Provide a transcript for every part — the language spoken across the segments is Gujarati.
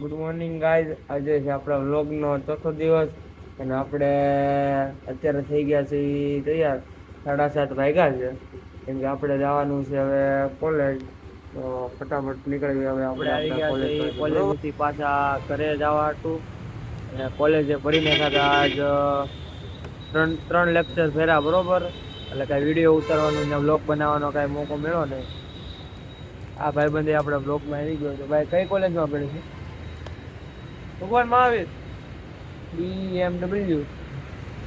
Good morning guys. આજે છે આપણા વ્લોગનો ચોથો દિવસ અને આપણે અત્યારે થઈ ગયા છે તૈયાર. 7:30 વાગ્યા છે કેમ કે આપણે જવાનું છે હવે કોલેજ. તો ફટાફટ નીકળી હવે આપણે આવી ગયા છે કોલેજથી પાછા ઘરે જવા હતું. અને કોલેજે ભરીને ખાતા આજ ત્રણ લેક્ચર ફેર્યા બરોબર. એટલે કાંઈ વિડીયો ઉતારવાનો ને વ્લોગ બનાવવાનો કાંઈ મોકો મળ્યો નહીં. આ ભાઈબંધી આપણા બ્લોગમાં આવી ગયો છે. ભાઈ કઈ કોલેજમાં પડે છે? ભગવાન મહાવીર BMW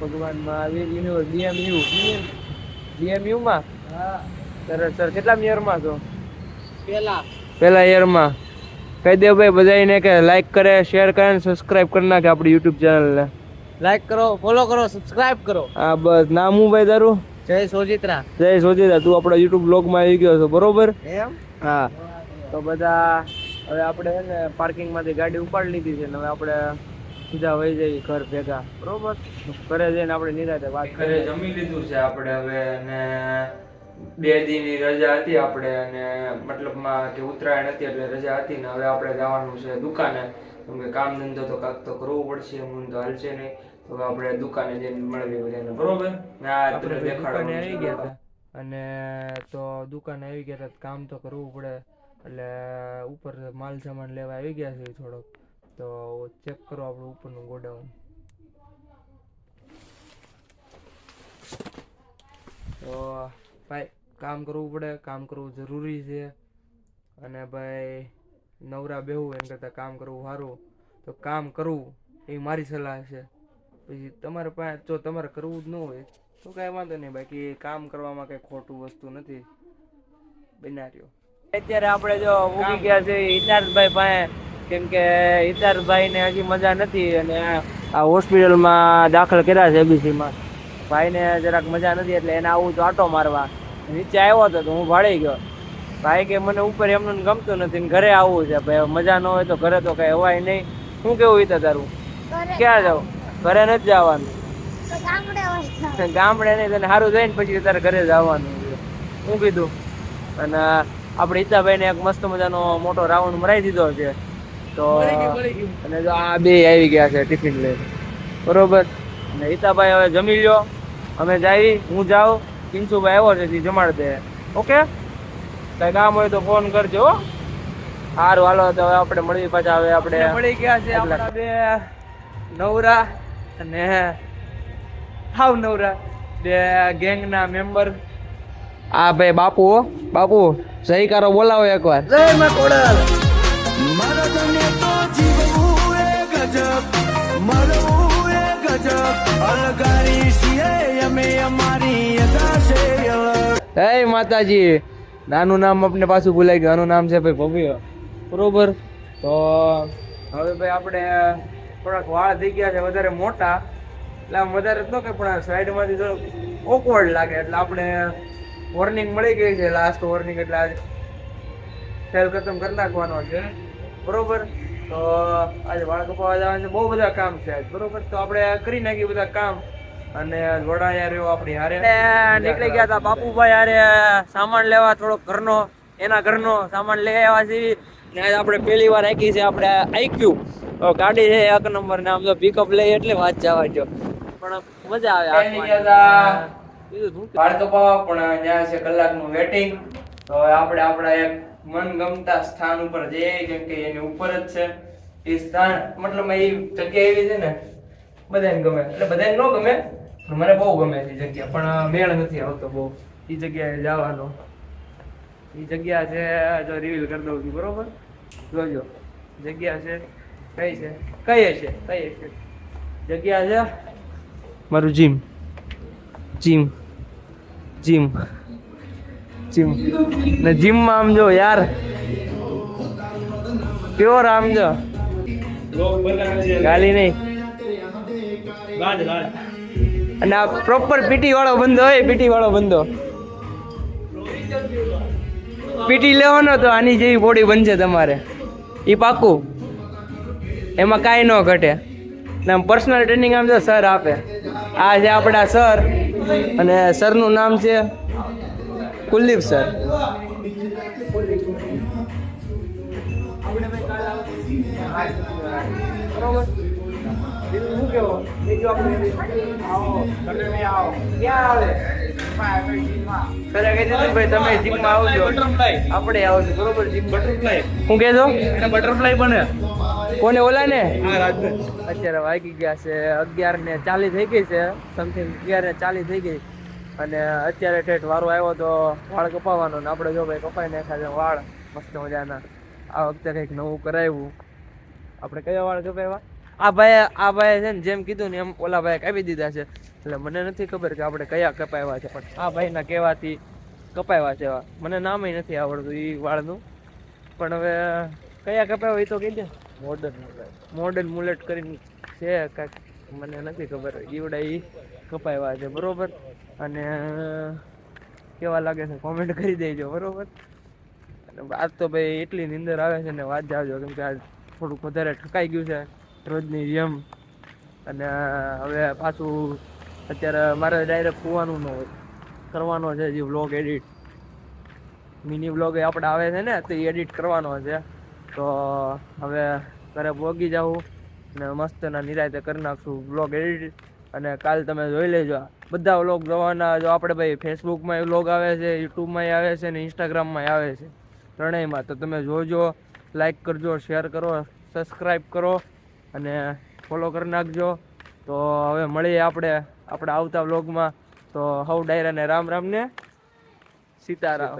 ભગવાન મહાવીર BMU માં. સર કેટલા યરમાં છો? પહેલા યરમાં. કહી દે ભાઈ બધાને કે લાઈક કરે, શેર કરે ને સબસ્ક્રાઇબ કરી નાખે આપણી YouTube ચેનલને. લાઈક કરો, ફોલો કરો, સબસ્ક્રાઇબ કરો. હા બસ. નામ હું ભાઈ તારું? જય સોજિત્રા. જય સોજિત્રા. તું આપણા YouTube બ્લોગમાં આવી ગયો છો બરોબર? એમ? હા. તો બધા હવે આપણે છે ને પાર્કિંગમાંથી ગાડી ઉપાડી લીધી છે ને હવે આપણે સીધા વહી જઈએ ઘર ભેગા બરોબર. ઘરે જઈને આપણે નિરાંતે વાત કરીએ. જમી લીધું છે આપણે હવે અને 2 દીની રજા હતી આપણે અને મતલબમાં કે ઉત્તરાયણ હતી એટલે રજા હતી ને હવે આપણે જવાનું છે દુકાને. કેમ કે કામ ધંધો તો કાંક તો કરવું પડશે, એમ તો હાલશે નહીં. તો આપણે દુકાને જઈને મળવી બધાને બરોબર. આપણે દુકાને આવી ગયા હતા અને તો દુકાને આવી ગયા હતા કામ તો કરવું પડે એટલે ઉપર માલ સામાન લેવા આવી ગયા છે થોડોક. તો ચેક કરો આપણું ઉપરનું ગોડાઉન. તો ભાઈ કામ કરવું પડે, કામ કરવું જરૂરી છે અને ભાઈ નવરા બેહવું એમ કરતાં કામ કરવું સારું. તો કામ કરવું એ મારી સલાહ છે. પછી તમારે પાસે જો તમારે કરવું જ ન હોય તો કાંઈ વાંધો નહીં. બાકી કામ કરવામાં કંઈ ખોટું વસ્તુ નથી. બનાર્યો અત્યારે આપણે જો ઉગી ગયા છે હિતાર્થભાઈ પાસે કેમ કે હિતાર્થભાઈને હજી મજા નથી અને આ હોસ્પિટલમાં દાખલ કર્યા છે એબીસીમાં. ભાઈને જરાક મજા નથી એટલે એને આવું તો આટો મારવા નીચે આવ્યો હતો તો હું ભાળી ગયો. ભાઈ કે મને ઉપર એમનું ગમતું નથી ને ઘરે આવવું છે. ભાઈ મજા ન હોય તો ઘરે તો કઈ અવાય નહીં. શું કેવું હિતા તારું? ક્યાં જાવ? ઘરે નથી જવાનું. ગામડે નહીં તને સારું જાય ને પછી તારે ઘરે જવાનું. શું કીધું? અને આપણે હિતાભાઈ ને એક મસ્ત મજાનો મોટો રાઉન્ડ મરાઈ દીધો છે. તો અને જો આ બે આવી ગયા છે ટિફિન લઈને બરોબર. અને હિતાભાઈ હવે જમી લ્યો, અમે જઈએ. હું જાઉં, કિંશુભાઈ આવ્યો છે જમાડ દે. ઓકે, કઈ કામ હોય તો ફોન કરજો. સારું હાલો તો હવે આપણે મળીએ પાછા. હવે આપણે મળી ગયા છે આપણા બે નવરા અને હાવ નવરા બે ગેંગના મેમ્બર. આ ભાઈ બાપુ બાપુ સહીકારો બોલાવો એકવાર. જય માં કોડલ. મારો તને તો જીવવું એ ગજબ, મરવું એ ગજબ, અલગારી છીએ અમે અમારી અદા છે અલગ. હે માતાજી, નાનું નામ આપણે પાછું ભૂલાઈ ગયું. આનું નામ છે ભાઈ ભવ્ય બરોબર. તો હવે ભાઈ આપણે થોડાક વાળ થઈ ગયા છે વધારે મોટા એટલે આમ વધારે તો કે પણ સાઈડમાંથી થોડુંક ઓકવર્ડ લાગે એટલે આપણે વોર્નિંગ મળી ગઈ છે, લાસ્ટ વોર્નિંગ. એટલે આજે સેલ ખતમ કરી નાખવાનો છે બરોબર. તો આજે વાળ કપાવા જવાનું છે, બહુ બધા કામ છે આજ બરોબર. તો આપણે કરી નાખીએ બધા કામ અને વડાયા રહ્યો આપણી હારે નીકળી ગયા હતા બાપુભાઈ હારે સામાન લેવા. થોડોક ઘરનો એના ઘરનો સામાન લઈ આવ્યા છીએ ને આજે આપણે પહેલી વાર આખી છે આપણે આઈક્યુ ગાડી છે 1 નંબર ને આમ તો પિકઅપ લઈ એટલે વાત જવા જો પણ મજા આવે. વાળ કપાવા પણ ત્યાં છે કલાકનું વેટિંગ. તો આપણે આપણા એક મનગમતા સ્થાન ઉપર જઈએ કેમ કે એની ઉપર જ છે એ સ્થાન. મતલબ એ જગ્યા એવી છે ને બધાને ગમે એટલે બધાને ન ગમે પણ મને બહુ ગમે છે જગ્યા. પણ મેળ નથી આવતો બહુ એ જગ્યાએ જવાનો. એ જગ્યા છે જો રિવીલ કરી દઉં છું બરોબર. જોજો જગ્યા છે કઈ છે કઈ છે જગ્યા છે મારું જીમ જીમ જીમ જીમ ને જીમમાં આમ જો યાર પ્યોર આમ જો ગાલી નહીં. અને આ પ્રોપર પીટી વાળો બંધો હોય, પીટી વાળો બંધો પીટી લેવાનો તો આની જેવી બોડી બનશે તમારે એ પાકું. એમાં કાંઈ ન ઘટે. આમ પર્સનલ ટ્રેનિંગ આમ તો સર આપે. આ છે આપણા સર અને સરનું નામ છે કુલદીપ સર. બરોબર બીજું શું કેવો બીજું આપણે આવો તમે આવો ક્યાં આવે સરે કહી દીધું ભાઈ તમે જીમમાં આવજો આપણે આવજો બરોબર જીમ બટરફ્લાય શું કહેજો એને બટરફ્લાય બને કોને ઓલા ને અત્યારે વાગી ગયા છે 11:40 થઈ ગઈ છે સમથિંગ 11:40 થઈ ગઈ અને અત્યારે ઠેઠ વારો આવ્યો તો વાળ કપાવવાનો ને આપણે જો ભાઈ કપાઈ નાખ્યા છે વાળ મસ્ત મજાના આ વખતે કંઈક નવું કરાવ્યું આપણે કયા વાળ કપાવ્યા આ ભાઈ છે ને જેમ કીધું ને એમ ઓલા ભાઈ કાપી દીધા છે એટલે મને નથી ખબર કે આપણે કયા કપાવ્યા છે પણ આ ભાઈના કહેવાથી કપાવ્યા છે મને નામે નથી આવડતું એ વાળનું પણ હવે કયા કપાવ્યા એ તો કહી દે મોડર્ન મુલેટ કરીને છે કાંઈક મને નથી ખબર ઈવડા એ કપાવ્યા છે બરોબર અને કેવા લાગે છે કોમેન્ટ કરી દેજો બરોબર અને આજ તો ભાઈ એટલી નીંદર આવે છે ને વાત જાવજો કેમ કે આજ થોડુંક વધારે ઠકાઈ ગયું છે રોજની જેમ અને હવે પાછું અત્યારે મારે ડાયરેક્ટ સુવાનું ન હોય કરવાનો છે જે વ્લોગ એડિટ મિની વ્લોગ આપણે આવે છે ને તો એ એડિટ કરવાનો છે તો હવે ઘરે પહોંચી જાઉં અને મસ્તના નિરાતે કરી નાખશું વ્લોગ એડિટ અને કાલ તમે જોઈ લેજો બધા વ્લોગ જોવાના જો આપણે ભાઈ ફેસબુકમાં વ્લોગ આવે છે યુટ્યુબમાં આવે છે ને ઇન્સ્ટાગ્રામમાં આવે છે ત્રણેયમાં તો તમે જોજો લાઈક કરજો શેર કરો સબસ્ક્રાઈબ કરો અને ફોલો કરી નાખજો તો હવે મળીએ આપણે આવતા વ્લોગમાં તો હવ ડાયરાને રામ રામ ને સીતારામ